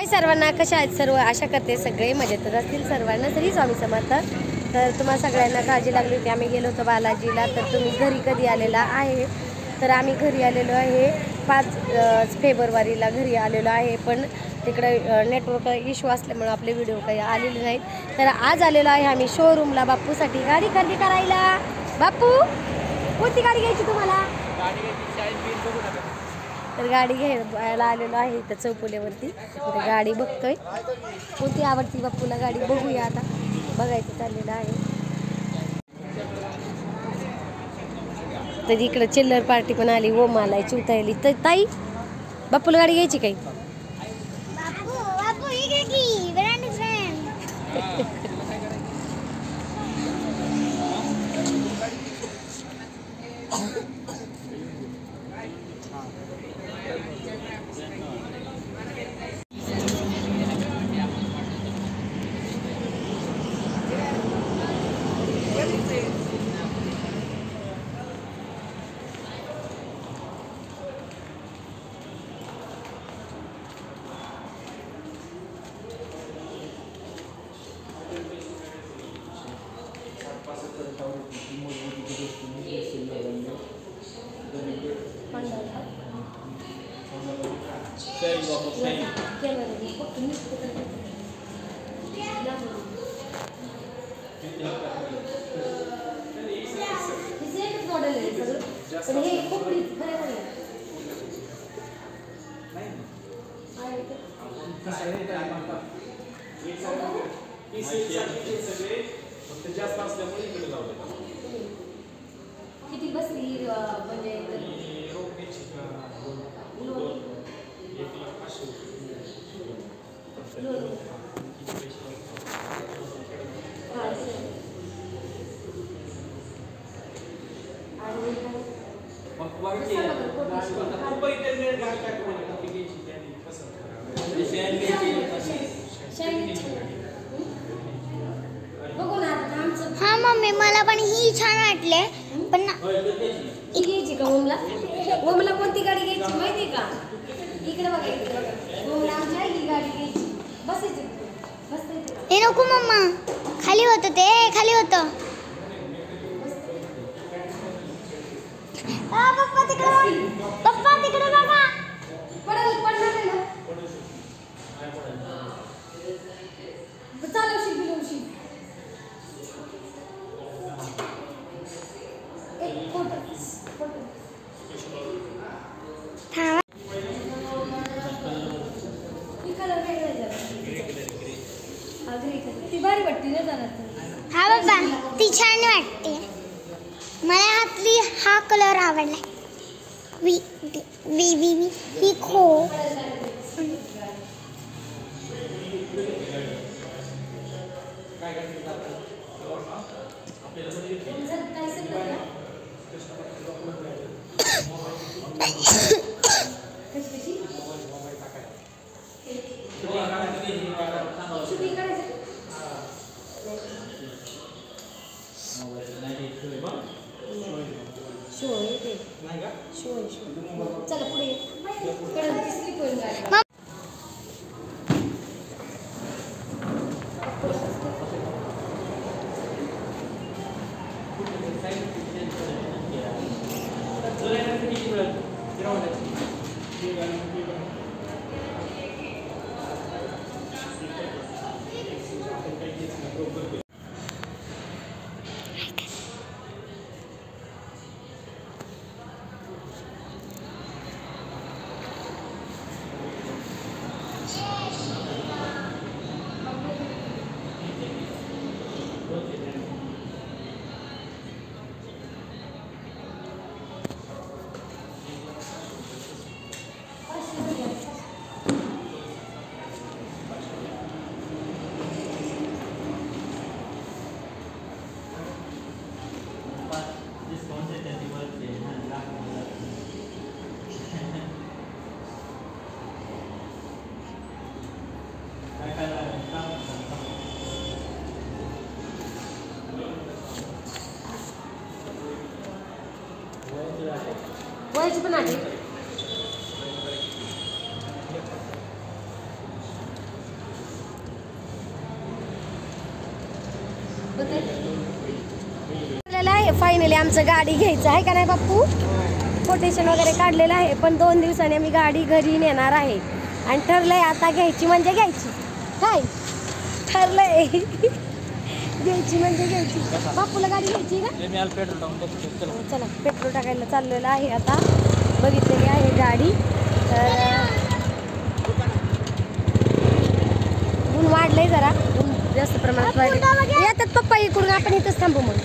हाय सर्वांना, कशा आहेत सर्व? आशा करते सगळे मजेतच असतील. सर्वांना श्री स्वामी समर्थ. तर तुम्हाला सगळ्यांना काळजी लागली होती. आम्ही गेलो होतो बालाजीला. तर तुम्ही घरी कधी आलेला आहे? तर आम्ही घरी आलेलो आहे 5 फेब्रुवारीला घरी आलेलो आहे. पण तिकडे नेटवर्क इश्यू असल्यामुळे आपले व्हिडिओ काही आलेले नाहीत. तर आज आलेलो आहे आम्ही शोरूमला बाप्पूसाठी गाडी खरेदी करायला. बाप्पू, कोणती गाडी घ्यायची तुम्हाला? तर गाडी घ्यायला आलेलो आहे इथं चौफुल्यावरती. गाडी बघतोय कोणती आवडती बाप्पूला गाडी. बघूया आता, बघायचं चाललेलं आहे. तर इकडं चिल्लर पार्टी पण आली. ओ मला चिवतायली. तर ताई, बाप्पूला गाडी घ्यायची काही? किती बसली म्हणजे हा मम्मी, मला पण ही छान वाटले. पण घ्यायची का ओमला? ओमला कोणती गाडी घ्यायची माहिती का? इकडे बघा, इकडे बघा. ओमला आमची आहे ही गाडी घ्यायची. बसायची, बसता हे नको मम्मा, खाली होतं ते, खाली होतं. पप्पा तिकडे, पप्पा तिकडे बघा. पडणार नाही ना? चालवशील बिलवशील. ती भारी वाटते ना जरा. हा बाबा, ती छान वाटते. मला हातली हा कलर आवडला. वी वी वी वी ही खो. चला पुढे स्लिप होईल गाडी. वयाची पण आली. आहे फायनली आमचं गाडी घ्यायचं आहे का नाही बाप्पू. कोटेशन वगैरे काढलेलं आहे पण 2 दिवसांनी आम्ही गाडी घरी नेणार आहे आणि ठरलंय आता घ्यायची म्हणजे घ्यायची. काय ठरलंय घ्यायची म्हणजे घ्यायची. बापूला गाडी घ्यायची का. चला पेट्रोल टाकायला चाललेलं आहे आता. बघितलेली आहे गाडी. तर ऊन वाढलंय जरा. ऊन जास्त प्रमाणात वाढले. येतात पप्पा इकडून आपण इथंच थांबू मग.